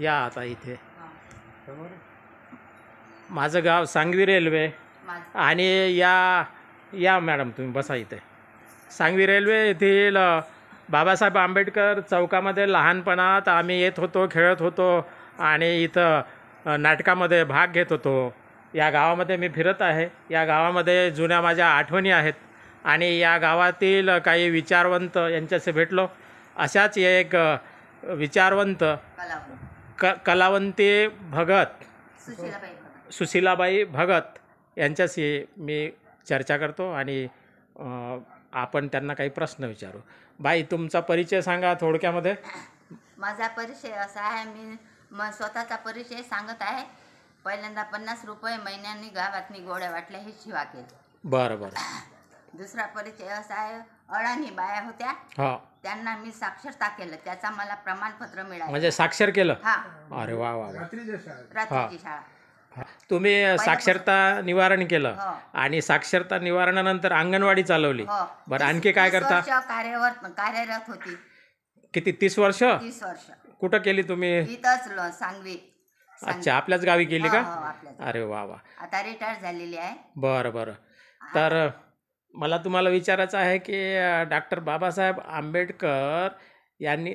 या आता इथे माझं गाव सांगवी रेल्वे आणि या मॅडम तुम्ही बसा इथे. सांगवी रेल्वे येथील बाबासाहेब आंबेडकर चौकामध्ये लहानपणात आम्ही येत होतो, खेळत होतो आणि इथं नाटकामध्ये भाग घेत होतो. या गावामध्ये मी फिरत आहे. या गावामध्ये जुन्या माझ्या आठवणी आहेत आणि या गावातील काही विचारवंत यांच्याशी भेटलो. अशाच एक विचारवंत कलावंती भगत सुशीलाबाई भगत यांच्याशी मी चर्चा करतो आणि आपण त्यांना काही प्रश्न विचारू. बाई, तुमचा परिचय सांगा थोडक्यामध्ये. माझा परिचय असा आहे, मी स्वतःचा परिचय सांगत आहे. पहिल्यांदा 50 रुपये महिन्यांनी गावातनी गोड्या वाटल्या हे शिवा केलं. बरं बरं. दुसरा परिचय असा आहे, अडाणी बाया होत्या, हा, त्यांना मी साक्षरता केलं, त्याचा मला प्रमाणपत्र मिळालं. म्हणजे साक्षर केलं. हा. अरे वा वा वा. रात्रीची शाळा. तुम्ही साक्षरता निवारण केलं आणि साक्षरता निवारणानंतर अंगणवाडी चालवली. बरं, आणखी काय करता? कार्यरत होती. किती? 30 वर्ष? 30 वर्ष. कुठं केली तुम्ही? इथंच सांगवी. अच्छा, आपल्याच गावी केली का? अरे वा वा. आता रिटायर झालेली आहे. बरं बरं. तर मला तुम्हाला विचारायचं आहे की डॉक्टर बाबासाहेब आंबेडकर यांनी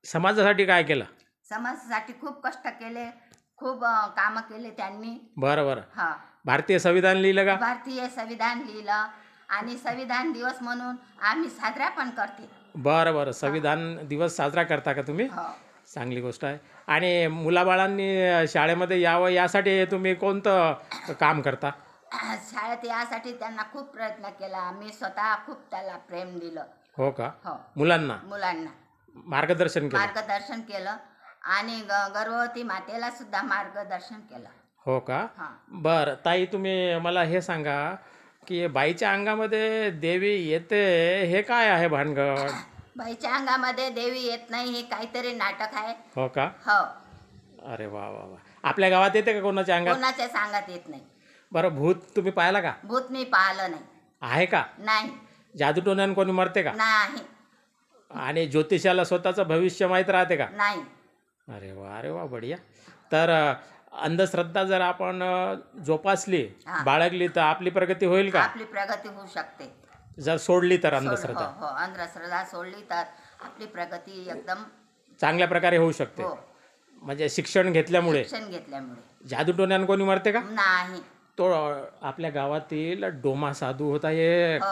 समाजासाठी काय केलं? समाजासाठी खूप कष्ट केले, खूप कामं केले त्यांनी. बरं बरं. हा. भारतीय संविधान लिहिलं का? भारतीय संविधान लिहिलं आणि संविधान दिवस म्हणून आम्ही साजरा पण करते. बरं बरं. संविधान दिवस साजरा करता का तुम्ही? चांगली गोष्ट आहे. आणि मुलाबाळांनी शाळेमध्ये यावं यासाठी तुम्ही कोणतं काम करता? शाळेत यासाठी त्यांना खूप प्रयत्न केला. मी स्वतः खूप त्याला प्रेम दिलं. हो का? हो. मुलांना मार्गदर्शन केलं आणि गर्भवती मातेला सुद्धा मार्गदर्शन केलं. हो का? बरं ताई, तुम्ही मला हे सांगा की बाईच्या अंगामध्ये देवी येते हे काय आहे भानगड? बाईच्या अंगामध्ये देवी येत नाही, हे काहीतरी नाटक आहे. हो का? हो. अरे वा वा वा. आपल्या गावात येते का कोणाच्या अंगात? कोणाच्या सांगत येत नाही. बरं, भूत तुम्ही पाहिला का? भूत मी पाहिलं नाही. आहे का? नाही. जादूटोण्यानं कोणी मरते का? नाही. आणि ज्योतिषाला स्वतःचं भविष्य माहीत राहते का? नाही. अरे वा बढिया. तर अंधश्रद्धा जर आपण जोपासली, बाळगली तर आपली प्रगती होईल का? आपली प्रगती होऊ शकते. जर सोडली तर अंधश्रद्धा. हो, अंधश्रद्धा सोडली तर आपली प्रगती एकदम चांगल्या प्रकारे होऊ शकते. म्हणजे शिक्षण घेतल्यामुळे. जादूटोण्यानं कोणी मरते का? नाही. तो आपल्या गावातील डोमा साधू होता एक.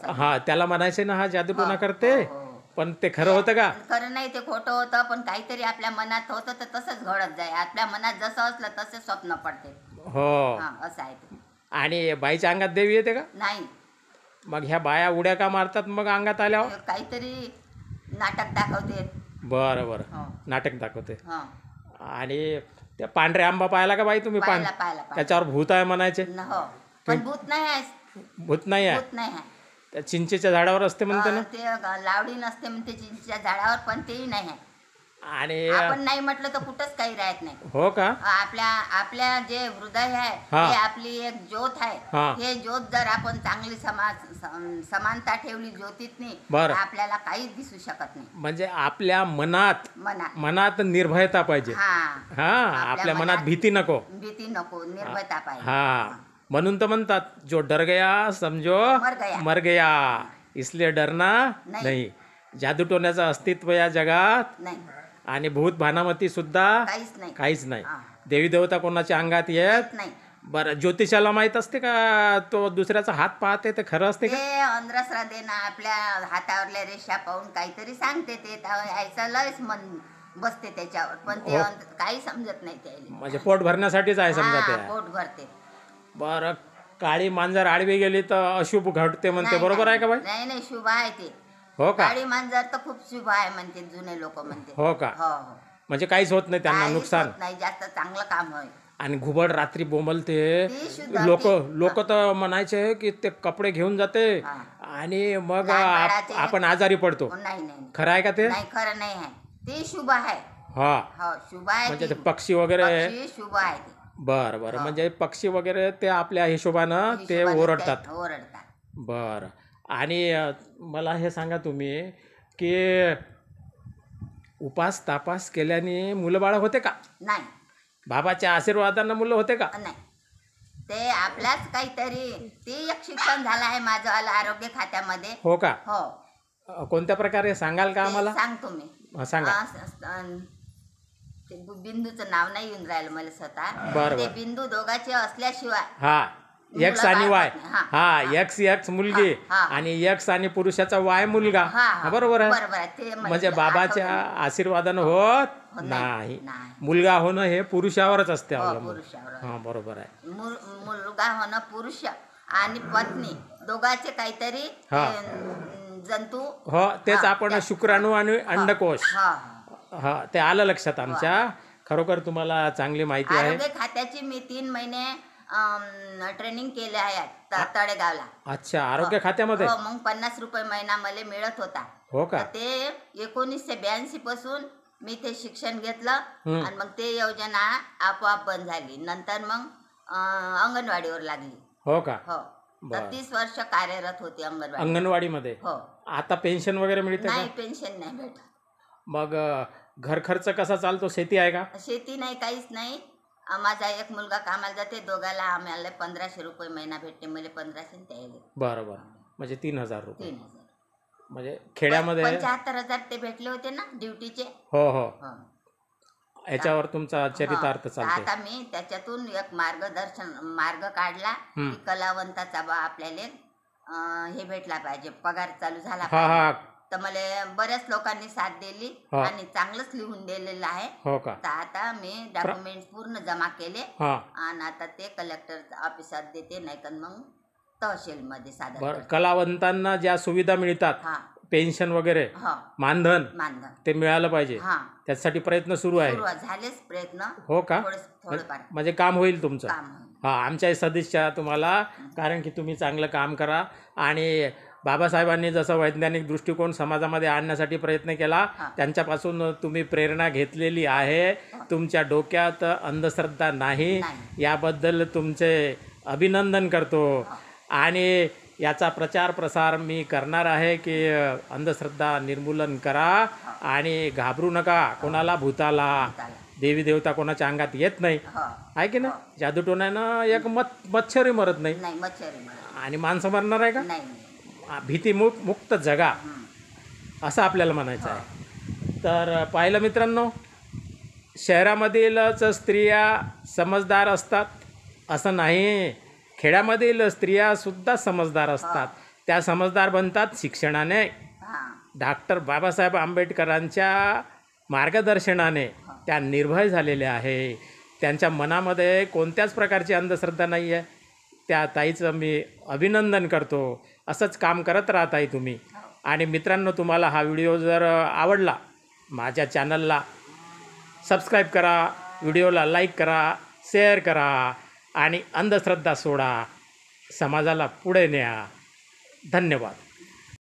हा, त्याला म्हणायचे ना हा जादूटोणा करते, पण ते खरं होतं का? खरं नाही, ते खोटं होतं. पण काहीतरी आपल्या मनात होतं तर तसंच घडत जाय. आपल्या मनात जसं असलं तसे स्वप्न पडते. हो, असं आहे ते. आणि बाईच्या अंगात देवी येते का? नाही. मग ह्या बाया उड्या का मारतात मग अंगात आल्यावर? काहीतरी नाटक दाखवते. बरं बरं. नाटक दाखवते. आणि त्या पांढऱ्या आंबा पाहिला का बाई तुम्ही? त्याच्यावर भूत आहे म्हणायचे. पण भूत नाही आहे. भूत नाही आहे. त्या चिंचेच्या झाडावर असते म्हणते ना. ते लावडी नसते म्हणते चिंचेच्या झाडावर, पण तेही नाही आहे. आणि आपण नाही म्हटलं तर कुठंच काही राहत नाही. हो का? आपल्या जे हृदय आहे हे आपली एक ज्योत आहे. हे ज्योत जर आपण चांगली समानता ठेवली ज्योतीतनी, आपल्याला काहीच दिसू शकत नाही. म्हणजे आपल्या मनात निर्भयता पाहिजे. आपल्या मनात भीती नको, निर्भयता पाहिजे. म्हणून तर म्हणतात जो डर गया समजो मर गया, इसलिए डरना नाही. जादूटोण्याचं अस्तित्व या जगात नाही आणि भूत भानामती सुद्धा काहीच नाही. देवी देवता कोणाच्या अंगात येत नाही. बरं, ज्योतिषाला माहित असते का तो दुसऱ्याचा हात पाहते ते खरं असते का? अंधश्रद्धेनं आपल्या हातावरल्या रेषा पाहून काहीतरी सांगते, ते ऐसा लयच मन बसते त्याच्यावर, पण ते काही समजत नाही त्याला. म्हणजे पोट भरण्यासाठीच आहे समजा ते. पोट भरते. बरं, काळी मांजर आडवी गेली तर अशुभ घडते म्हणते, बरोबर आहे का बाई? नाही, शुभ आहे ते. हो का? काळी मांजर तर खूप शुभ आहे म्हणते जुने लोक म्हणते. हो का? म्हणजे काहीच होत नाही त्यांना, नुकसान नाही, जास्त चांगलं काम होय. आणि घुबड रात्री बोंबलते, लोक तर म्हणायचे की ते कपडे घेऊन जाते आणि मग आपण आजारी पडतो. नाही, खरं आहे का ते? नाही, खरं नाही आहे ते. शुभ आहे. शुभ आहे. म्हणजे ते पक्षी वगैरे शुभ आहे ते. बरं बरं. म्हणजे पक्षी वगैरे ते आपल्या हिशोबानं ते ओरडतात. बरं. आणि मला हे सांगा तुम्ही की उपास तापास केल्याने मुलं बाळ होते का? नाही. बाबाच्या आशीर्वादानं मुलं होते का? नाही. ते आपल्याच काहीतरी ते एक शिक्षण झालं आहे माझं आरोग्य खात्यामध्ये. हो का? हो. कोणत्या प्रकारे सांगाल का आम्हाला? सांगतो मी. सांगा. ते बिंदूचं नाव नाही येऊन राहिलं मला स्वतः. बरं. ते बिंदू दोघांचे असल्याशिवाय हा एक्स आणि वाय. हा एक्स मुलगी आणि एक्स आणि पुरुषाचा वाय मुलगा. बरोबर आहे. म्हणजे बाबाच्या आशीर्वादानं होत नाही. मुलगा होणं हे पुरुषावरच असते अवलंबून. हा बरोबर आहे. मुलगा होणं पुरुष आणि पत्नी दोघांचे काहीतरी जंतू. हो तेच आपण शुक्राणू आणि अंडकोश. हा ते आलं लक्षात आमच्या. खरोखर तुम्हाला चांगली माहिती आहे. आरोग्य खात्याची मी 3 महिने ट्रेनिंग केले आहे तळेगावला. अच्छा. आरोग्य खात्यामध्ये? हो. मग 50 रुपये महिना मला मिळत होता. हो का? ते 1982 पासून मी ते शिक्षण घेतलं आणि मग ते योजना आपोआप बंद झाली. नंतर मग अंगणवाडीवर लागली. हो का? हो. 30 वर्ष कार्यरत होती अंगणवाडीमध्ये. हो. आता पेन्शन वगैरे मिळते? नाही, पेन्शन नाही भेटत. मग घर खर्च कसा चालतो? शेती आहे का? शेती नाही, काहीच नाही. माझा एक मुलगा कामाला जाते. दोघाला आम्हाला 1500 रुपये महिना भेटते. मला 1500 त्याला. बरोबर. म्हणजे 3000 रुपये. 3000. म्हणजे खेड्यामध्ये 75,000 ते भेटले होते ना ड्युटीचे. हो हो. याच्यावर तुमचा चरितार्थ चालतो. आता मी त्याच्यातून एक मार्ग काढला की कलावंताचा आपल्याला हे भेटला पाहिजे, पगार चालू झाला पाहिजे. तर मला बऱ्याच लोकांनी साथ दिली आणि चांगलंच लिहून दिलेलं आहे. हो का? तर आता मी डॉक्युमेंट पूर्ण जमा केले आणि आता ते कलेक्टर ऑफिसात देते, नाही तर मग तहसील मध्ये सादर. कलावंतांना ज्या सुविधा मिळतात, पेन्शन वगैरे, मानधन ते मिळालं पाहिजे, त्यासाठी प्रयत्न सुरू आहे. झालेच प्रयत्न. हो का? थोडंफार म्हणजे काम होईल तुमचं. आमच्या सदिच्छा तुम्हाला, कारण की तुम्ही चांगलं काम करा. आणि बाबासाहेबांनी जसं वैज्ञानिक दृष्टिकोन समाजामध्ये आणण्यासाठी प्रयत्न केला, त्यांच्यापासून तुम्ही प्रेरणा घेतलेली आहे. तुमच्या डोक्यात अंधश्रद्धा नाही, याबद्दल तुमचे अभिनंदन करतो. आणि याचा प्रचार प्रसार मी करणार आहे की अंधश्रद्धा निर्मूलन करा आणि घाबरू नका कोणाला. भूताला, देवी देवता कोणाच्या अंगात येत नाही, आहे की नाही? जादूटोण्यानं एक मच्छरही मरत नाही आणि माणसं मरणार आहे का? भीती मुक्त जगा, असं आपल्याला म्हणायचं आहे. तर पाहिलं मित्रांनो, शहरामधीलच स्त्रिया समजदार असतात असं नाही. खेड्यामधील स्त्रियासुद्धा समजदार असतात. त्या समजदार बनतात शिक्षणाने. डॉक्टर बाबासाहेब आंबेडकरांच्या मार्गदर्शनाने त्या निर्भय झालेल्या आहे. त्यांच्या मनामध्ये कोणत्याच प्रकारची अंधश्रद्धा नाही आहे. त्या ताईचं मी अभिनंदन करतो. असंच काम करत राहा ताई तुम्ही. आणि मित्रांनो, तुम्हाला हा व्हिडिओ जर आवडला, माझ्या चॅनलला सबस्क्राईब करा, व्हिडिओला लाईक करा, शेअर करा आणि अंधश्रद्धा सोडा, समाजाला पुढे न्या. धन्यवाद.